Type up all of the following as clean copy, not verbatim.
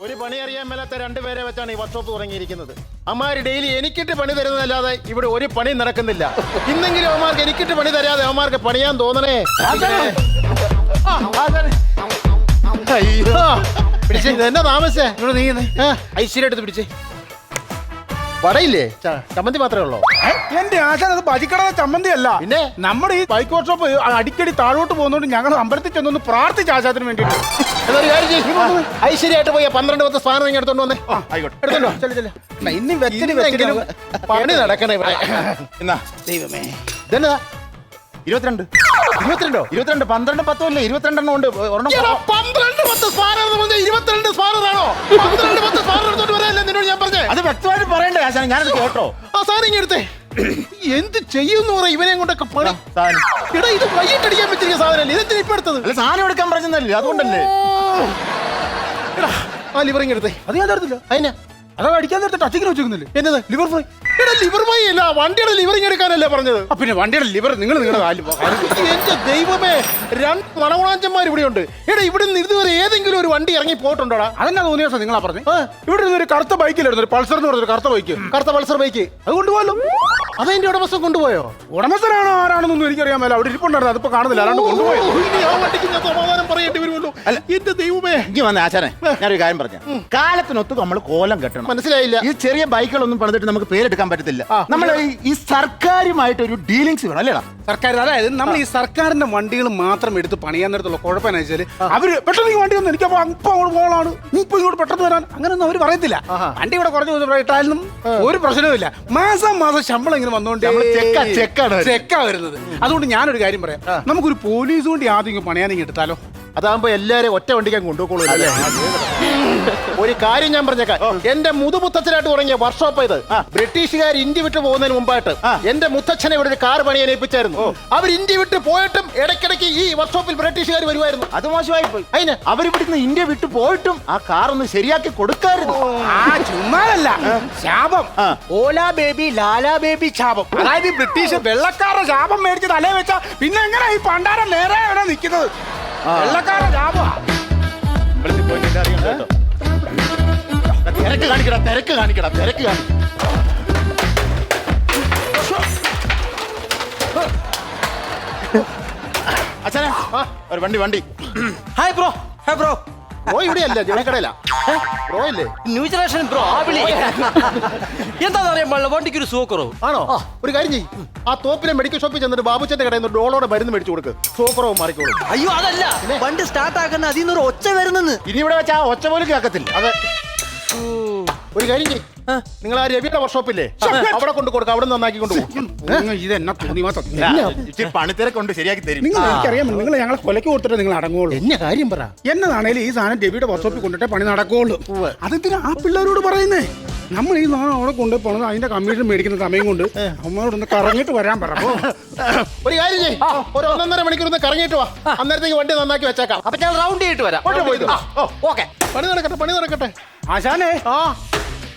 ഒരു പണി അറിയാൻ മേലാത്ത രണ്ടുപേരെ വെച്ചാണ് ഈ വർക്ക്ഷോപ്പ് തുടങ്ങിയിരിക്കുന്നത്. അമ്മാര് ഡെയിലി എനിക്കിട്ട് പണി തരുന്നതല്ലാതെ ഇവിടെ ഒരു പണി നടക്കുന്നില്ല. ഇന്നെങ്കിലും അവന്മാർക്ക് എനിക്കിട്ട് പണി തരാതെ അവന്മാർക്ക് പണിയാൻ തോന്നണേ. ഇതെന്നാ താമസേ? ഐശ്വര്യ എടുത്ത് പിടിച്ചേ. വടയില്ലേ? ചമ്മന്തി മാത്രമേ ഉള്ളൂ. എന്റെ ആശാൻ അത് ഭജിക്കട ചമ്മന്തി അല്ല. പിന്നെ നമ്മുടെ ഈ ബൈക്ക് വർക്ക്ഷോപ്പ് അടിക്കടി താഴോട്ട് പോകുന്നോണ്ട് ഞങ്ങൾ അമ്പലത്തിൽ ചെന്നൊന്ന് പ്രാർത്ഥിച്ച ആശാത്തിന് വേണ്ടിട്ട്. ഐശ്വര്യമായിട്ട് പോയി 12 സ്ഥാനം ഇങ്ങനെ എടുത്തോണ്ട് വന്നേ. എടുത്തോണ്ടോ? ഇനി വെച്ചെങ്കിലും പണി നടക്കണേ ഇവിടെ. ദൈവമേ, ഇതെന്നാ 22 22 12 10 അല്ലേ 22 ഉണ്ട്. 12 സ്ഥാനം 22 സ്ഥാനമാണോ? 12 സ്ഥാനം എടുത്തോണ്ട് വരാനല്ലേ നിന്നോട് ഞാൻ പറഞ്ഞേ? അത് വ്യക്തമായിട്ട് പറയണ്ടേ ആശാൻ? ഞാനത് കേട്ടോ. ആ സാധനം ഇങ്ങനെ എടുത്തേ. എന്ത് ചെയ്യുന്നു പറ ഇവനെ കൊണ്ടൊക്കെ പണി. എടാ ഇത് വൈകിട്ടടിക്കാൻ പറ്റിയ സാധനല്ലേ? ഇതെന്തിനാ ഇപ്പൊ എടുത്തത്? അല്ല സാധനം എടുക്കാൻ പറഞ്ഞല്ലേ, അതുകൊണ്ടല്ലേ. എടാ ആ ലിവറിങ് എടുത്തേ. അത് ഞാൻ തരത്തില്ല. അതിനാ അതാ അടിക്കാൻ നേരത്തെ ടച്ചിങ്ങിന് വെച്ചിരുന്നില്ലേ? എന്നത് ലിവർ ഫ്രൈ? എടാ ലിവർ ഫ്രൈ അല്ല, വണ്ടിയുടെ ലിവറിങ് എടുക്കാനല്ലേ പറഞ്ഞത്? പിന്നെ വണ്ടിയുടെ ലിവർ നിങ്ങളുടെ എന്റെ ദൈവമേ, 2 മണകുണാഞ്ചന്മാർ ഇവിടെ ഉണ്ട്. എടാ ഇവിടെ നിന്ന് ഇതുവരെ ഏതെങ്കിലും ഒരു വണ്ടി ഇറങ്ങി പോയിട്ടുണ്ടോടാ? അതെന്നാ തോന്നിയ ദിവസം നിങ്ങളാ പറഞ്ഞു. ഇവിടെ നിന്ന് ഒരു കറുത്ത ബൈക്കിലായിരുന്നു, ഒരു പൾസർ എന്ന് പറഞ്ഞൊരു കറുത്ത ബൈക്ക്. കറുത്ത പൾസർ ബൈക്ക് അത് കൊണ്ടുപോകല്ലോ. അതെന്റെ ഉടമസ്ഥൻ കൊണ്ടുപോയോ? ഉടമസ്ഥനാണോ ആരാണെന്നൊന്നും എനിക്കറിയാൻ മേല. അവിടെ ഇരിപ്പുണ്ടായിരുന്നു, അതിപ്പോ കാണുന്നില്ല. അല്ലാണ്ട് കൊണ്ടുപോയോ? ഇനി ആ വണ്ടിക്ക് ഞാൻ സമാധാനം പറയേണ്ടി വരുമല്ലോ. എന്റെ ദൈവമേ. ഇനി വന്ന ആശാനെ ഞാനൊരു കാര്യം പറഞ്ഞു. കാലത്തിനൊത്ത് നമ്മൾ കോലം കെട്ടണം. മനസ്സിലായില്ല. ഈ ചെറിയ ബൈക്കുകളൊന്നും പണിതിട്ട് നമുക്ക് പേരെടുക്കാൻ പറ്റത്തില്ല. നമ്മൾ ഈ സർക്കാരുമായിട്ട് ഒരു ഡീലിങ്സ് വേണം അല്ലേടാ? സർക്കാർ, അതായത് നമ്മൾ ഈ സർക്കാരിന്റെ വണ്ടികൾ മാത്രം എടുത്ത് പണിയാൻ നേരത്തുള്ള കുഴപ്പമെന്ന് വെച്ചാൽ അവര് പെട്ടെന്ന് ഈ വണ്ടി വന്നു എനിക്കപ്പോ അപ്പൊ അങ്ങോട്ട് പോകാനാണ്, നീ ഇപ്പൊ ഇങ്ങോട്ട് പെട്ടെന്ന് വരാൻ, അങ്ങനെയൊന്നും അവർ പറയത്തില്ല. വണ്ടി ഇവിടെ കുറച്ച് ദിവസം ഇട്ടാലും ഒരു പ്രശ്നവുമില്ല. മാസം ശമ്പളം ഇങ്ങനെ വന്നുകൊണ്ട് ചെക്കാ വരുന്നത്. അതുകൊണ്ട് ഞാനൊരു കാര്യം പറയാം, നമുക്കൊരു പോലീസ് വണ്ടി ആദ്യം പണിയാൻ എടുത്താലോ? അതാകുമ്പോ എല്ലാരും ഒറ്റ വണ്ടിക്കാൻ കൊണ്ടുപോകുള്ളൂ. ഒരു കാര്യം ഞാൻ പറഞ്ഞേക്കാം, എന്റെ മുതുമുത്തച്ഛനായിട്ട് തുടങ്ങിയ വർക്ക്ഷോപ്പ് ഇത്. ബ്രിട്ടീഷുകാർ ഇന്ത്യ വിട്ട് പോകുന്നതിന് മുമ്പായിട്ട് എന്റെ മുത്തച്ഛനെ ഇവിടെ ഒരു കാർ പണിയാൻ ഏൽപ്പിച്ചായിരുന്നു. അവർ ഇന്ത്യ വിട്ട് പോയിട്ടും ഇടയ്ക്കിടയ്ക്ക് ഈ വർക്ക്ഷോപ്പിൽ ബ്രിട്ടീഷുകാർ വരുമായിരുന്നു. അത് മോശമായി പോയി. അതിന് അവരിവിടുന്ന് ഇന്ത്യ വിട്ട് പോയിട്ടും ആ കാർ ഒന്ന് ശരിയാക്കി കൊടുക്കായിരുന്നു. ചുമ്മാതല്ല, ശാപം. ഓല ബേബി ലാലാ ബേബി ശാപം. അതായത് ബ്രിട്ടീഷ് വെള്ളക്കാരുടെ ശാപം മേടിച്ച് തലേ വെച്ചാ പിന്നെ എങ്ങനെ ഈ പണ്ടാരം നേരെ അവിടെ നിൽക്കുന്നത്? വെള്ളക്കാരുടെ ശാപം. തിരക്ക് കാണിക്കടാ, തിരക്ക് കാണിക്കടാ, തിരക്ക് കാണിക്കടാ. അച്ഛനെ ഒരു വണ്ടി. Hi bro. Hi bro. Bro ഇവിടെയല്ല, ജനക്കടയില. ബ്രോ ഇല്ലേ? New generation bro. എന്താന്ന് അറിയാൻ പാടില്ല, വണ്ടിക്ക് ഒരു സുഖക്കുറവ്. ആണോ? ഒരു കാര്യം ചെയ്യ്, ആ തോപ്പിലെ മെഡിക്കൽ ഷോപ്പിൽ ചെന്നിട്ട് ബാബുച്ചന്റെ കടയിൽ നിന്ന് ഡോളോടെ മരുന്ന് മേടിച്ചു കൊടുക്ക്, സുഖക്കുറവ് മാറിക്കോളൂ. അയ്യോ അതല്ല, വണ്ടി സ്റ്റാർട്ട് ആക്കുന്ന അതിൽ നിന്നൊരു ഒച്ച വരുന്നെന്ന്. ഇനി ഇവിടെ വെച്ചാൽ ഒച്ച പോലും കേൾക്കത്തില്ല. അതെ, ഒരു കാര്യം ചെയ്യ്, നിങ്ങൾ ആ രവിയുടെ വർക്ക്ഷോപ്പില്ലേ അവിടെ കൊണ്ട് കൊടുക്കുക, അവിടെ നന്നാക്കി കൊണ്ടുപോകും. ഇതെന്നാ തോന്നി പണിത്തിരക്കൊണ്ട് ശരിയാക്കി തരും. എനിക്കറിയാം, നിങ്ങൾ ഞങ്ങളെ കൊലക്ക് കൊടുത്തിട്ട് നിങ്ങൾ അടങ്ങുള്ളൂ. എന്നെ കാര്യം പറ. എന്നതാണേലും ഈ സാധനം രവിയുടെ വർക്ക്ഷോപ്പിൽ കൊണ്ടിട്ടേ പണി നടക്കുള്ളൂ. അതെന്തിനാ ആ പിള്ളേരോട് പറയുന്നേ? നമ്മൾ ഈ സാധനം അവിടെ കൊണ്ടുപോയി പോണത് അതിന്റെ കമ്മീഷൻ മേടിക്കുന്ന സമയം കൊണ്ട് അമ്മയോടൊന്ന് കറങ്ങിട്ട് വരാൻ പറ. ഒരു കാര്യം ചെയ്യ്, ഒരു 1.5 മണിക്കൂർ ഒന്ന് കറങ്ങിയിട്ട് വാ, അന്നേരത്തേക്ക് വണ്ടി നന്നാക്കി വെച്ചേക്കാം. അപ്പൊ ഞാൻ റൗണ്ട് ചെയ്തിട്ട് വരാം. ഓക്കെ, പണി നടക്കട്ടെ. ആശാനെ,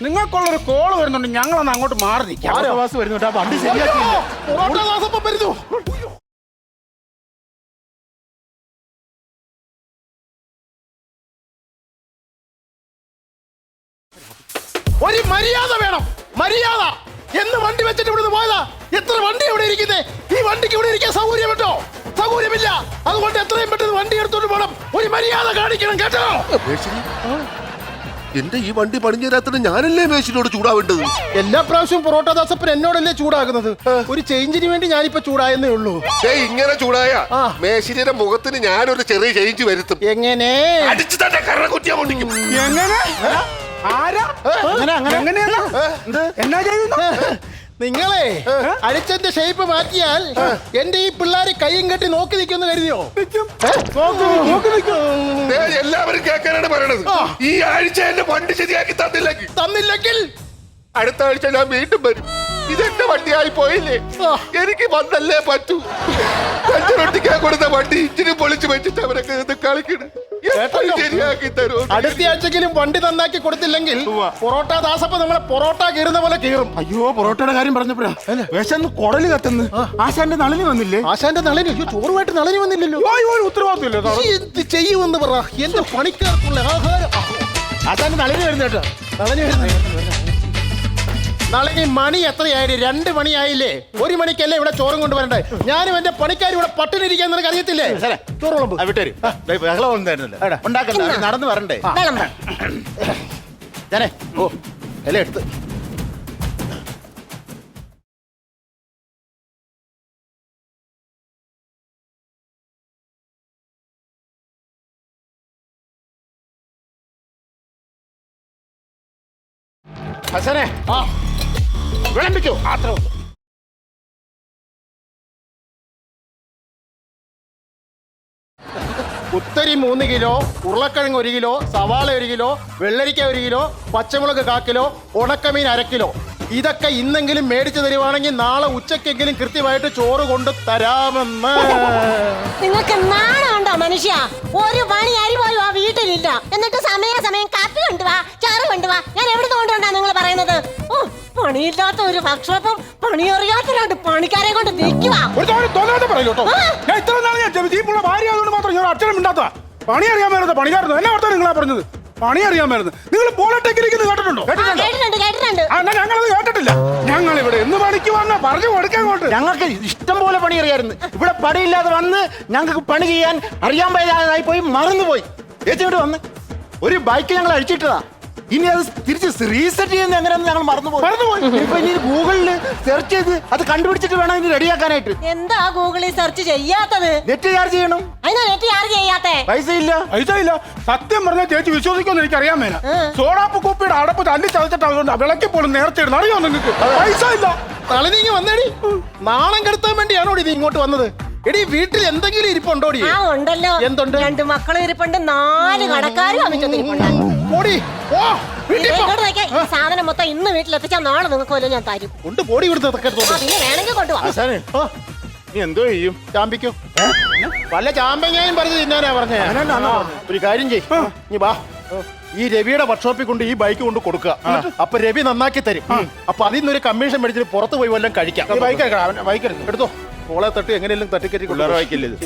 നിങ്ങൾക്കുള്ളൊരു കോള് വരുന്നുണ്ട്, ഞങ്ങളൊന്ന് അങ്ങോട്ട് മാറി നിൽക്കാം. വരുന്നുണ്ട്, ആ വണ്ടി ശരിയാക്കിയില്ല. ഒരു മര്യാദ വേണം, മര്യാദ. എന്ന് വണ്ടി വെച്ചിട്ട് ഇവിടുന്ന് പോയതാ? എത്ര വണ്ടി ഇവിടെ ഇരിക്കുന്നേ? ഈ വണ്ടിക്ക് ഇവിടെ ഇരിക്കാൻ സൗകര്യമുണ്ടോ? സൗകര്യമില്ല. അതുകൊണ്ട് എത്രയും പെട്ടെന്ന് വണ്ടി എടുത്തോണ്ട് പോകണം. ഒരു മര്യാദ കാണിക്കണം, കേട്ടോ? എന്റെ ഈ വണ്ടി പണിഞ്ഞ രാത്രി ഞാനല്ലേ മേശിനോട് ചൂടാവേണ്ടത്? എല്ലാ പ്രാവശ്യവും പൊറോട്ട ദാസപ്പൻ എന്നോടല്ലേ ചൂടാകുന്നത്? ഒരു ചേഞ്ചിന് വേണ്ടി ഞാനിപ്പോ ചൂടായെന്നേ ഉള്ളൂ. ഇങ്ങനെ ചൂടായ മേശിനിയുടെ മുഖത്തിന് ഞാനൊരു ചെറിയ ചേഞ്ച് വരുത്തും. എങ്ങനെ? അടിച്ചു തന്നെ കറകുറ്റിയാ കൊണ്ടിരിക്കും. എങ്ങനെ? എന്നാ ചെയ്യുന്നു നിങ്ങളെ? അടിച്ചന്റെ ഷേപ്പ് മാറ്റിയാൽ എന്റെ ഈ പിള്ളേര് കൈയും കെട്ടി നോക്കി നിൽക്കുമെന്ന് കരുതിയോ? എല്ലാവരും കേൾക്കാനാണ് പറയണത്. ഈ ആഴ്ച എന്റെ വണ്ടി ശരിയാക്കി തന്നില്ലെങ്കിൽ അടുത്ത ആഴ്ച ഞാൻ വീണ്ടും വരും. ഇതെന്റെ വണ്ടിയായി പോയില്ലേ, എനിക്ക് വന്നല്ലേ പറ്റൂ. കഞ്ചറൊട്ടിക്കാൻ കൊടുത്ത വണ്ടി ഇച്ചിരി പൊളിച്ചു വെച്ചിട്ട് അവരൊക്കെ കളിക്കണം. ശരിയാക്കി തരും. അടുത്ത ആഴ്ചക്കെങ്കിലും വണ്ടി നന്നാക്കി കൊടുത്തില്ലെങ്കിൽ പൊറോട്ട ദാസപ്പ നമ്മളെ പൊറോട്ട കീറുന്ന പോലെ കീറും. അയ്യോ, പൊറോട്ടയുടെ കാര്യം പറഞ്ഞപ്പോഴാ വിശന്ന് കുടല് കത്തുന്നു. ആശാന്റെ നളിനി വന്നില്ലേ? ആശാന്റെ നളിനി? ചോറുമായിട്ട് നളിനി വന്നില്ലല്ലോ. ഉത്തരവാദിത്തമില്ല. എന്ത് ചെയ്യുമെന്ന് പറ. എന്റെ പണിക്കാർക്കുള്ള ആഹാരം അതാണ് നളിനി വരുന്നത് കേട്ടോ. നളിനി വരുന്നു. നളിനി മണി എത്രയായി? 2 മണിയായില്ലേ? 1 മണിക്കല്ലേ ഇവിടെ ചോറും കൊണ്ടുവരണ്ടേ? ഞാനും എന്റെ പണിക്കാരും ഇവിടെ പട്ടിണിരിക്കാൻ നിനക്ക് അറിയത്തില്ലേ? ചോറ് വിളമ്പ്. വിട്ടേരും ബഹളം ഒന്നും ഉണ്ടാക്കണ്ട, അവര് നടന്ന് വരണ്ടേ. ഞാനേ ഓ എല്ലാം എടുത്ത് ഹസനെ വിളമ്പിക്കോ. അത്രേ ഉള്ളൂ. കുത്തരി 3 കിലോ, ഉരുളക്കിഴങ്ങ് 1 കിലോ, സവാള 1 കിലോ, വെള്ളരിക്ക 1 കിലോ, പച്ചമുളക് 1/4 കിലോ, ഉണക്കമീൻ 1/2 കിലോ. ഇതൊക്കെ ഇന്നെങ്കിലും മേടിച്ചു തരുവാണെങ്കിൽ നാളെ ഉച്ചക്കെങ്കിലും കൃത്യമായിട്ട് ചോറ് കൊണ്ട് തരാമെന്ന്. നിങ്ങൾക്ക് നാണമുണ്ടോ മനുഷ്യ? 1 മണി അരി പോലും ആ വീട്ടിലില്ല. എന്നിട്ട് സമയം കാപ്പി കൊണ്ടുവാ, ചോറ് കൊണ്ടുവാ. ഞാൻ എവിടെ കൊണ്ടുകൊണ്ടാ നിങ്ങൾ പറയുന്നത്? ഓ, പണിയില്ലാത്ത ഒരു വർക്ക്ഷോപ്പും പണിയറിയാത്ത 2 പണിക്കാരെ കൊണ്ട് നിൽക്കുവാ. തോന്നാതെ പറയല്ലോ കേട്ടോ. ഞാൻ ഇത്ര നാളെ ജീപ്പുള്ള ഭാര്യ ആയതുകൊണ്ട് മാത്രം ഞാൻ അച്ഛനും മിണ്ടാത്ത. പണി അറിയാൻ വരുന്നത് പണിക്കാരുന്നു. എന്നെ ഓർത്താ നിങ്ങളാ പറഞ്ഞത് പണി അറിയാൻ വരുന്നത്. നിങ്ങൾ പോളടെക്നിക്ക് കേട്ടിട്ടുണ്ടോ? കേട്ടിട്ടുണ്ട്. ഞങ്ങളത് കേട്ടിട്ടില്ല. ഞങ്ങൾ ഇവിടെ എന്ന് പണിക്ക് വന്ന പറഞ്ഞു കൊടുക്കാൻ കൊണ്ട് ഞങ്ങൾക്ക് ഇഷ്ടം പോലെ പണി അറിയായിരുന്നു. ഇവിടെ പണിയില്ലാതെ വന്ന് ഞങ്ങൾക്ക് പണി ചെയ്യാൻ അറിയാൻ പറ്റാതായി പോയി, മറന്നുപോയി. ചേച്ചി ഇവിടെ വന്ന് ഒരു ബൈക്ക് ഞങ്ങൾ അഴിച്ചിട്ടതാ. ഇനി അത് തിരിച്ച് റീസെറ്റ് ചെയ്യുന്ന എങ്ങനെയാണെന്ന് ഞങ്ങൾ മറന്നുപോയി. ഇപ്പൊ ഇനി ഗൂഗിളിൽ സെർച്ച് ചെയ്ത് അത് കണ്ടുപിടിച്ചിട്ട് വേണം ഇനി റെഡിയാക്കാനായിട്ട്. എന്താ ഗൂഗിളിൽ സെർച്ച് ചെയ്യാത്തത്? നെറ്റ് ചാർജ് ചെയ്യണം. അതിനാ നെറ്റ് ചാർജ് ചെയ്യാത്തേ? പൈസ ഇല്ല. സത്യം പറഞ്ഞാൽ ചേച്ചി വിശ്വസിക്കുമെന്ന് എനിക്ക് അറിയാൻ മേല. സോഡാപ്പ് കുപ്പിയുടെ അടപ്പ് തല്ലി ചതച്ചിട്ട് അതുകൊണ്ട് വിളക്കി പോലും നേരത്തെ ഇടുന്നു. അറിയോ നിങ്ങൾക്ക്? പൈസ ഇല്ല. തളിനീങ്ങി വന്നേടി. നാണം കെടുത്താൻ വേണ്ടിയാണോ നീ ഇങ്ങോട്ട് വന്നത്? എടി വീട്ടിൽ എന്തെങ്കിലും ഇരിപ്പുണ്ടോടി? ആ ഉണ്ടല്ലോ. എന്തുണ്ട്? 2 മക്കളും ഇരിപ്പുണ്ട്, 4 കടക്കാരും അമിച്ചൊന്നിരിപ്പുണ്ട്. ഈ സാധനം മൊത്തം ഇന്ന് വീട്ടിലെത്തിച്ചാൽ നാളെ നിങ്ങൾക്ക് വല്ലതും ഞാൻ തരും. കൊണ്ട് പോടി ഇവിടുത്തെ പിന്നെ വേണമെങ്കിൽ കൊണ്ടുപോവാ. നീ എന്തോ ചെയ്യും? ചാമ്പിക്കോ? വല്ല ചാമ്പങ്ങയും പറഞ്ഞ് തിന്നാനാ പറഞ്ഞേ. ഒരു കാര്യം ചെയ്യ്, നീ വാ. ഈ രവിയുടെ വർക്ക്ഷോപ്പിൽ കൊണ്ട് ഈ ബൈക്ക് കൊണ്ട് കൊടുക്കുക. അപ്പൊ രവി നന്നാക്കി തരും. അപ്പൊ അതിൽ നിന്നൊരു കമ്മീഷൻ മേടിച്ചിട്ട് പുറത്ത് പോയി വല്ലതും കഴിക്കാം. ബൈക്ക് എടുത്തോ. കോളെ തട്ടി എങ്ങനെയെങ്കിലും തട്ടിക്കറ്റി പിള്ളേർ വായിക്കില്ലേ ഇത്?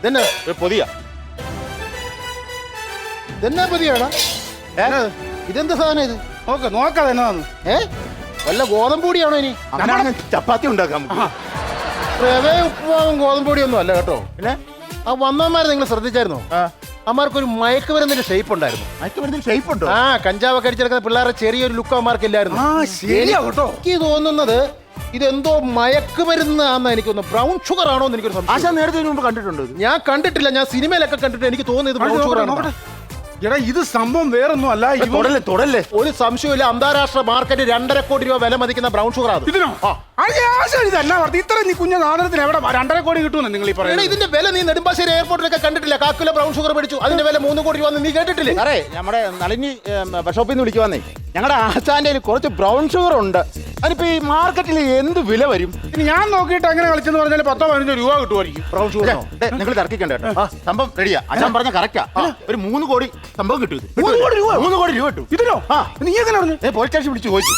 ഇതെന്നാ പൊതിയാ ഇതെന്നാ പതിയാടാ? ഇതെന്താ സാധനം ഇത്? നോക്കാതെ എന്നാന്ന്. വല്ല ഗോതമ്പൊടിയാണോ ഇനി? ചപ്പാത്തി ഉണ്ടാക്കാം. റവ ഉപ്പുമാവും ഗോതമ്പൊടിയൊന്നും അല്ല കേട്ടോ. പിന്നെ ആ വന്നവന്മാരെ നിങ്ങൾ ശ്രദ്ധിച്ചായിരുന്നോ? അമ്മമാർക്കൊരു മയക്കുമരുന്നിന്റെ ഷേപ്പ് ഉണ്ടായിരുന്നു. മയക്കുമരുന്നിന്റെ ഷേപ്പ് ഉണ്ടോ? കഞ്ചാവ് അടിച്ചെടുക്കുന്ന പിള്ളേരുടെ ചെറിയൊരു ലുക്ക് അമ്മമാർക്ക് ഇല്ലായിരുന്നു. എനിക്ക് തോന്നുന്നത് ഇതെന്തോ മയക്കുമരുന്നാന്ന് എനിക്ക് തോന്നുന്നു. ബ്രൗൺ ഷുഗർ ആണോ എന്ന് എനിക്കൊരു സംശയം. നേരത്തെ മുമ്പ് കണ്ടിട്ടുണ്ടോ? ഞാൻ കണ്ടിട്ടില്ല. ഞാൻ സിനിമയിലൊക്കെ കണ്ടിട്ട് എനിക്ക് തോന്നുന്നത് ബ്രൗൺ ഷുഗർ ആണ്. എടാ ഇത് സംഭവം വേറൊന്നും അല്ല. തൊടല്ലേ ഒരു സംശയമില്ല. അന്താരാഷ്ട്ര മാർക്കറ്റ് 2.5 കോടി രൂപ വില മതിക്കുന്ന ബ്രൗൺ ഷുഗർ ആണ്. ഇതിനോ? ഇതല്ല ഇത്ര നീ കുഞ്ഞ സാധനത്തിന് എവിടെ 2.5 കോടി കിട്ടുമെന്ന് നിങ്ങൾ ഈ പറയുന്നത്? ഇതിന്റെ വില നീ നെടുമ്പാശ്ശേരി എയർപോർട്ടിലൊക്കെ കണ്ടിട്ടില്ല? 1 കിലോ ബ്രൗൺ ഷുഗർ മേടിച്ചു, അതിന്റെ വില 3 കോടി രൂപ. നീ കേട്ടിട്ടില്ലേ? അറേ നമ്മുടെ നളിനി ഷോപ്പിൽ നിന്ന് വിളിക്കുവാന്നേ. ഞങ്ങളുടെ ആശാന്റെ കുറച്ച് ബ്രൗൺ ഷുഗർ ഉണ്ട്. അതിനിപ്പോ ഈ മാർക്കറ്റിൽ എന്ത് വില വരും? ഇനി ഞാൻ നോക്കിയിട്ട് അങ്ങനെ കളിച്ചെന്ന് പറഞ്ഞാൽ 10-15 രൂപ കിട്ടുമായിരിക്കും. ബ്രൗൺ ഷുഗർ നിങ്ങൾ തർക്കിക്കണ്ട കേട്ടോ. സംഭവം റെഡിയാ. ആശാൻ പറഞ്ഞ കറക്റ്റാ. ഒരു 3 കോടി സംഭവം കിട്ടും. 3 കോടി രൂപ കിട്ടും. ഇതിനോ? നീ എങ്ങനെ പറഞ്ഞു? പോലീസ് സ്റ്റേഷൻ വിളിച്ചു ചോദിച്ചു.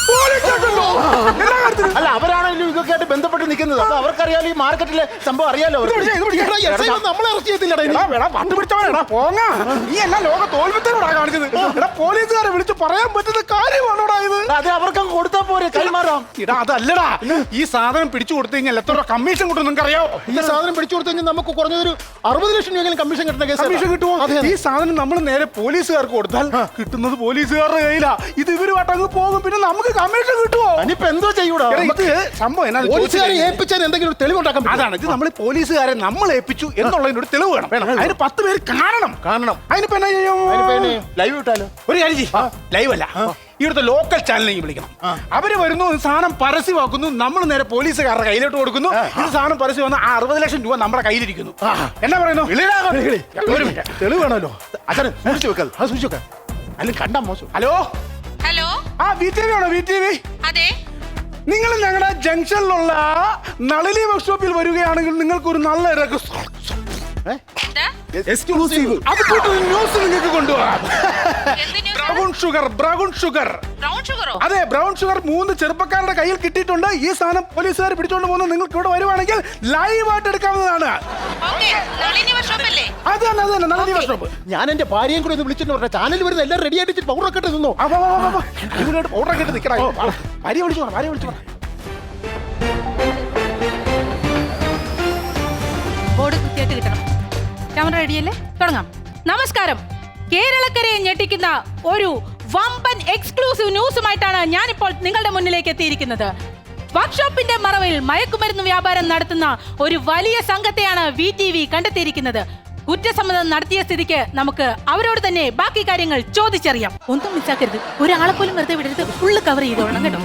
അല്ല അവരാണെങ്കിലും ഇതൊക്കെ ആയിട്ട് ബന്ധപ്പെട്ട് നിൽക്കുന്നത്. അപ്പൊ അവർക്കറിയാലോ ഈ മാർക്കറ്റിലെ സംഭവം അറിയാലോ. നമ്മളെ അറസ്റ്റ് ചെയ്തില്ലടാ. കണ്ടുപിടിച്ചവനാ പോങ്ങ. നീ എല്ലാം ലോക തോൽവിത്തരോടാ കാണിച്ചത്. പോലീസുകാരെ വിളിച്ച് പറയാൻ പറ്റുന്ന കാര്യമാണോടാ ഇത്? അത് അവർക്ക് കൊടുത്താ പോരെ, കൈമാറാം. ഇടാ അതല്ലടാ, ഈ സാധനം പിടിച്ചു കൊടുത്തു കഴിഞ്ഞാൽ എത്ര കമ്മീഷൻ കിട്ടും നിങ്ങൾക്ക് അറിയാമോ? ഈ സാധനം പിടിച്ചു കൊടുത്തു കഴിഞ്ഞാൽ നമുക്ക് കുറഞ്ഞൊരു 60 ലക്ഷം രൂപയെങ്കിലും കമ്മീഷൻ കിട്ടുന്ന കേസ്. കമ്മീഷൻ കിട്ടുമോ? ഈ സാധനം നമ്മൾ നേരെ പോലീസുകാർക്ക് കൊടുത്താൽ കിട്ടുന്നത് പോലീസുകാരുടെ കയ്യിലാ. ഇത് ഇവരുമായിട്ട് അങ്ങ് പോകും, പിന്നെ നമുക്ക് കമ്മീഷൻ കിട്ടുമോ? ഇനിയിപ്പോ എന്തോ ചെയ്യൂടാ? സംഭവം എന്നാ പോലീസുകാരെ ഏൽപ്പിച്ചാൽ എന്തെങ്കിലും ഒരു തെളിവുണ്ടാക്കാൻ പറ്റും. അതാണ് ഇത്. നമ്മൾ പോലീസുകാരെ നമ്മൾ ഏൽപ്പിച്ചു എന്നുള്ളതിന് ഒരു തെളിവ് വേണം. അതിന് 10 പേര് കാണണം. അതിനിപ്പോ എന്നാ ചെയ്യും? ലൈവ് വിട്ടാലോ? ഒരു കാര്യം ചെയ്യും. ലൈവ് അല്ല, ഇവിടുത്തെ ലോക്കൽ ചാനലിലേക്ക് വിളിക്കണം. അവര് വരുന്നു, സാധനം പരസ്യമാക്കുന്നു, നമ്മൾ നേരെ പോലീസുകാരുടെ കയ്യിലോട്ട് കൊടുക്കുന്നു. ഇത് സാധനം പരസ്യം വന്ന് 60 ലക്ഷം രൂപ നമ്മുടെ കയ്യിലിരിക്കുന്നു. എന്നാ പറയുന്നു? തെളിവ് വേണമല്ലോ. അച്ഛനെ സൂക്ഷിച്ചു വെക്കാം. അത് സൂക്ഷിച്ചു വെക്കാം. അല്ലെങ്കിൽ കണ്ടാ മോശം. ഹലോ ആ VTV ആണോ? VTV അതെ. നിങ്ങൾ ഞങ്ങളുടെ ജംഗ്ഷനിലുള്ള നളിനി വർക്ക്ഷോപ്പിൽ വരികയാണെങ്കിൽ നിങ്ങൾക്കൊരു നല്ല എക്സ്ക്ലൂസീവ് ന്യൂസ് നിങ്ങൾക്ക് കൊണ്ടുപോകാം. Brown sugar. അതെ, ബ്രൗൺ ഷുഗർ 3 ചെറുപ്പക്കാരുടെ കയ്യിൽ കിട്ടിയിട്ടുണ്ട്. ഈ സാധനം പോലീസുകാർ പിടിച്ചോണ്ട് പോകുന്നത് നിങ്ങൾക്ക് ഇവിടെ വരുവാണെങ്കിൽ ലൈവായിട്ട് എടുക്കാവുന്നതാണ്. അത് തന്നെ നളനി വർക്ക്ഷോപ്പ്. ഞാൻ എന്റെ ഭാര്യയും കൂടെ ഒന്ന് വിളിച്ചിട്ട് പറഞ്ഞ ചാനൽ വരുന്ന എല്ലാം റെഡി ആയിട്ട് പൗഡറൊക്കെ ഇട്ട് നിന്നോ. പൗഡറൊക്കെ ഇട്ട് നിൽക്കണം. ഭാര്യ വിളിച്ചു പറ, ഭാര്യ വിളിച്ചു പറ. ബോർഡ് കൃത്യമായിട്ട് കിട്ടണം. ക്യാമറ റെഡിയല്ലേ? തുടങ്ങാം. നമസ്കാരം. കേരളക്കരയെ ഞെട്ടിക്കുന്ന ഒരു വമ്പൻ എക്സ്ക്ലൂസീവ് ന്യൂസുമായിട്ടാണ് ഞാനിപ്പോൾ നിങ്ങളുടെ മുന്നിലേക്ക് എത്തിയിരിക്കുന്നത്. വർക്ക്ഷോപ്പിന്റെ മറവിൽ മയക്കുമരുന്ന് വ്യാപാരം നടത്തുന്ന ഒരു വലിയ സംഘത്തെയാണ് VTV കണ്ടെത്തിയിരിക്കുന്നത്. കുറ്റസമ്മതം നടത്തിയ സ്ഥിതിക്ക് നമുക്ക് അവരോട് തന്നെ ബാക്കി കാര്യങ്ങൾ ചോദിച്ചറിയാം. ഒന്നും മിസ്സാക്കരുത്, ഒരാളെ പോലും വെറുതെ വിടരുത്. ഫുള്ള് കവർ ചെയ്തോളണം കേട്ടോ.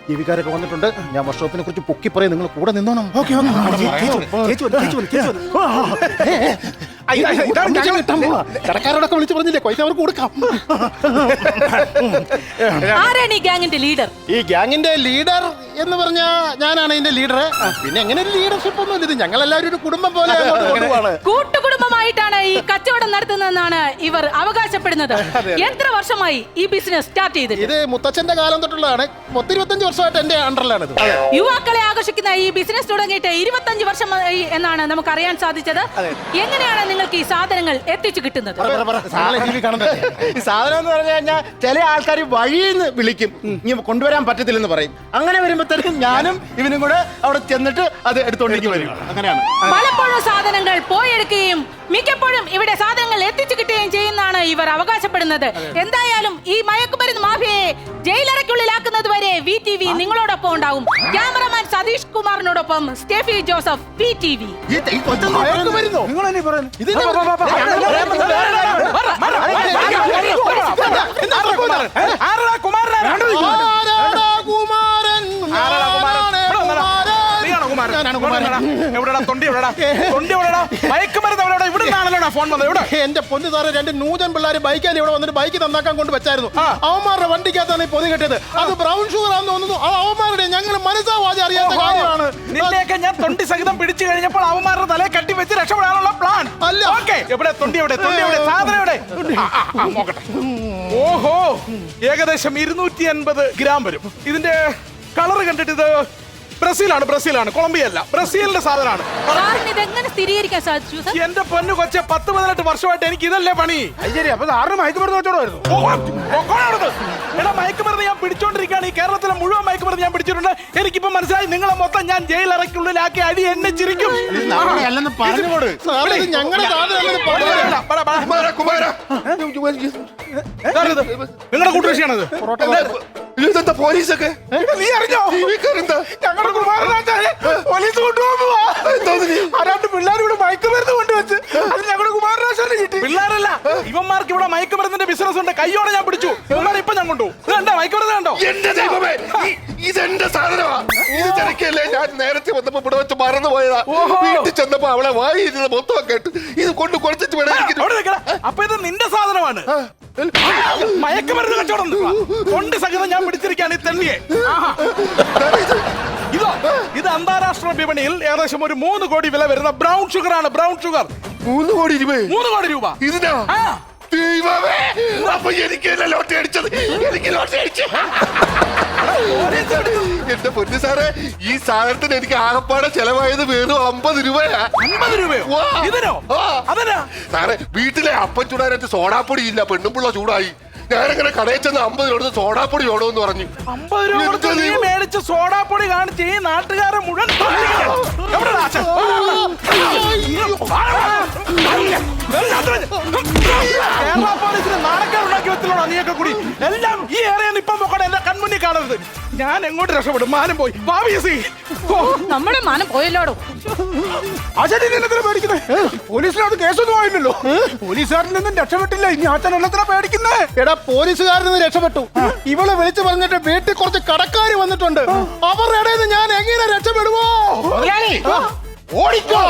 ജീവിക്കാരൊക്കെ വന്നിട്ടുണ്ട്. ഞാൻ വർക്ക്ഷോപ്പിനെ കുറിച്ച് പൊക്കി പറയും, നിങ്ങൾ കൂടെ നിന്നോണം. കടക്കാരോടൊക്കെ വിളിച്ചു പറഞ്ഞില്ലേ, പൈസ അവർക്ക് കൊടുക്കാം. ആരാണ് ഈ ഗ്യാങ്ങിന്റെ ലീഡർ? ഈ ഗ്യാങ്ങിന്റെ ലീഡർ എന്ന് പറഞ്ഞാ ഞാനാണ് ഇതിന്റെ ലീഡർ. പിന്നെ എങ്ങനെ ഒരു ലീഡർഷിപ്പ് ഒന്നും ഇല്ല, ഇത് ഞങ്ങളെല്ലാവരും ഒരു കുടുംബം പോലെ കൂട്ടുകുടുംബമായിട്ടാണ് ഈ കച്ചവടം നടത്തുന്നതെന്നാണ് ഇവർ അവകാശപ്പെടുന്നത്. എത്ര വർഷമായി ഈ ബിസിനസ് സ്റ്റാർട്ട് ചെയ്തിട്ട്? ഇത് മുത്തച്ഛന്റെ കാലം തൊട്ടുള്ളതാണ്. 25 വർഷമായിട്ട് എന്റെ അണ്ടറിലാണ് ഇത്. യുവാക്കളെ ആകർഷിക്കുന്ന ഈ ബിസിനസ് തുടങ്ങിയിട്ട് 25 വർഷമായി എന്നാണ് നമുക്ക് അറിയാൻ സാധിച്ചത്. എങ്ങനെയാണ് നിങ്ങൾക്ക് ഈ സാധനങ്ങൾ എത്തിച്ചു കിട്ടുന്നത്? ഈ സാധനം എന്ന് പറഞ്ഞു കഴിഞ്ഞാൽ ചില ആൾക്കാർ വഴിയിൽ നിന്ന് വിളിക്കും, ഇനി കൊണ്ടുവരാൻ പറ്റത്തില്ലെന്ന് പറയും. അങ്ങനെ വരുമ്പോഴത്തേക്കും ഞാനും ഇവനും കൂടെ അവിടെ ചെന്നിട്ട് അത് എടുത്തോണ്ടേക്ക് വരും. അങ്ങനെയാണ്. പലപ്പോഴും സാധനങ്ങൾ പോയെടുക്കുകയും മിക്കപ്പോഴും ഇവിടെ സാധനങ്ങൾ എത്തിച്ചു കിട്ടുകയും ചെയ്യുന്നതാണ് ഇവർ അവകാശപ്പെടുന്നത്. എന്തായാലും ഈ മയക്കുമരുന്ന് മാഫിയയെ ജയിലറയ്ക്കുള്ളിലാക്കുന്നത് വരെ VTV നിങ്ങളോടൊപ്പം ഉണ്ടാവും. ക്യാമറമാൻ സതീഷ് കുമാറിനോടൊപ്പം സ്റ്റെഫി ജോസഫ്, VTV. നിങ്ങൾ തന്നെ പറയുന്നു. എന്റെ പൊന്നു സാറ്, 2 നൂതൻ പിള്ളേർ ബൈക്കാൽ ഇവിടെ വന്നിട്ട് ബൈക്ക് നന്നാക്കാൻ കൊണ്ട് വെച്ചായിരുന്നു. അവന്മാരുടെ വണ്ടിക്കകത്താണ് ഈ പൊതി കെട്ടിയത്. അത് ബ്രൗൺ ഷുഗർ ആണെന്ന് തോന്നുന്നു. അവന്മാരുടെ ഞങ്ങൾ മനസ്സാവാതെ അറിയാത്ത കാര്യമാണ്. നിന്നെയൊക്കെ ഞാൻ തൊണ്ടി സഹിതം പിടിച്ചു കഴിഞ്ഞപ്പോൾ അവന്മാരുടെ തലയെ കട്ടി വെച്ച് രക്ഷപ്പെടാനുള്ള പ്ലാൻ അല്ല. എവിടെ തൊണ്ടി, എവിടെ തൊണ്ടി, എവിടെ സാധനം, എവിടെ നോക്കട്ടെ. ഓഹോ, ഏകദേശം 250 ഗ്രാം വരും. ഇതിന്റെ കളർ കണ്ടിട്ട് ഇത് ബ്രസീലാണ്, കൊളംബിയ അല്ല, ബ്രസീലിന്റെ സാധനമാണ്. ഇതെങ്ങനെ സ്ഥിരീകരിക്കാൻ സാധിച്ചു? എന്റെ പൊന്നു കൊച്ചെ, 10-18 വർഷമായിട്ട് എനിക്ക് ഇതല്ലേ പണി. ശരി, അപ്പൊ സാറിന് മയക്കുമരുന്ന് വെച്ചോടായിരുന്നു. എടാ, മയക്കുമരുന്ന് ഞാൻ പിടിച്ചോണ്ടിരിക്കുകയാണ്. ഈ കേരളത്തിലെ മുഴുവൻ മയക്കുമരുന്ന് ഞാൻ പിടിച്ചിട്ടുണ്ട്. എനിക്കിപ്പോ മനസ്സിലായി, നിങ്ങളെ മൊത്തം ഞാൻ ജയിലറയ്ക്കുള്ളിലാക്കി അടി എന്നെ ചിരിക്കും. പറഞ്ഞുകൊട്, നിങ്ങളുടെ കൂട്ടുകക്ഷിയാണത്. ഇതെന്താ പോലീസൊക്കെ? നീ അറിഞ്ഞോ? ഞങ്ങളുടെ പോലീസ് കൊണ്ടുപോകുമ്പോ 2 പിള്ളേർ ഇവിടെ മയക്കുമരുന്ന് കൊണ്ടുവച്ച് അത് ഞങ്ങളുടെ കുമാരനാശാന് കിട്ടി. പിള്ളേരല്ല, ഇവന്മാർക്ക് ഇവിടെ മയക്കുമരുന്നിന്റെ ബിസിനസ് ഉണ്ട്. കയ്യോടെ ഞാൻ പിടിച്ചു. ഇവന്മാർ ഇപ്പൊ ഞാൻ കൊണ്ടുപോകും. ഇതെന്താ മയക്കുമരുന്ന് കണ്ടോ? എന്റെ ദൈവമേ, ഇതെന്റെ സാധനമാ. ഇത് തിരക്കല്ലേ, ഞാൻ നേരത്തെ വന്നപ്പോ ഇവിടെ വെച്ച് മറന്നു പോയതാ. വീട്ടിൽ ചെന്നപ്പോ അവളെ വായിരുന്നത് മൊത്തം കേട്ട് ഇത് കൊണ്ട് കൊടുത്തിട്ട് വേണം. അപ്പൊ ഇത് നിന്റെ സാധനമാണ്. മയക്കുമരുന്ന് കച്ചവടം കൊണ്ട് സഹിതം ഞാൻ പിടിച്ചിരിക്കുകയാണ് ഈ തെള്ളിയെ. ഇത് അന്താരാഷ്ട്ര വിപണിയിൽ ഏകദേശം ഒരു 3 കോടി വില വരുന്ന ബ്രൗൺ ഷുഗർ ആണ്. ബ്രൗൺ ഷുഗർ 3 കോടി രൂപ. 3 കോടി രൂപ ഇതിനാ? ദൈവമേ, അപ്പൊ എനിക്ക് ലോട്ടറി അടിച്ചത്. എനിക്ക് ലോട്ടറി അടിച്ചു. എന്റെ പൊന്നു സാറേ, ഈ സാധനത്തിന് എനിക്ക് ആകപ്പാടെ ചെലവായത് വെറും 50 രൂപയാ. 50 രൂപയോ? ഇതിനോ? അതെന്നാ സാറേ, വീട്ടിലെ അപ്പം ചൂടാനായിട്ട് സോഡാപ്പൊടി ഇല്ല. പെണ്ണുമ്പിള്ള ചൂടായി. ഞാനങ്ങനെ കടയിൽ ചെന്ന് 50 രൂപ സോഡാപ്പൊടി വേണമെന്ന് പറഞ്ഞു. 50 രൂപ കൊടുത്ത് നീ മേടിച്ച് സോഡാപ്പൊടി കാണിച്ച് ഈ നാട്ടുകാരെ മുഴുവൻ കേരള പോലീസിന് നാണക്കേടുണ്ടാക്കി വെച്ചിട്ടുണ്ടോ നീയൊക്കെ കൂടി? എല്ലാം ഈ ഏറിയ ഇപ്പം നോക്കട്ടെ, എന്റെ കൺമുന്നിൽ കാണരുത്. ഞാൻ എങ്ങോട്ട് രക്ഷപ്പെടും? മാനം പോയി. നമ്മുടെ മാനം പോയല്ലോടോ. പേടിക്കുന്നേ, പോലീസിനോട് കേസൊന്നും ആയില്ലല്ലോ. പോലീസുകാരിൽ നിന്നും രക്ഷപ്പെട്ടില്ല. ഇനി ആച്ചൻ എണ്ണത്തിനാ പേടിക്കുന്നേ. എടാ, പോലീസുകാരിൽ നിന്ന് രക്ഷപ്പെട്ടു. ഇവളെ വിളിച്ചു പറഞ്ഞിട്ട് വീട്ടിൽ കുറച്ച് കടക്കാര് വന്നിട്ടുണ്ട്. അവരുടെ ഇടയിൽ നിന്ന് ഞാൻ എങ്ങനെ രക്ഷപ്പെടുവോ? ഓടിക്കോ.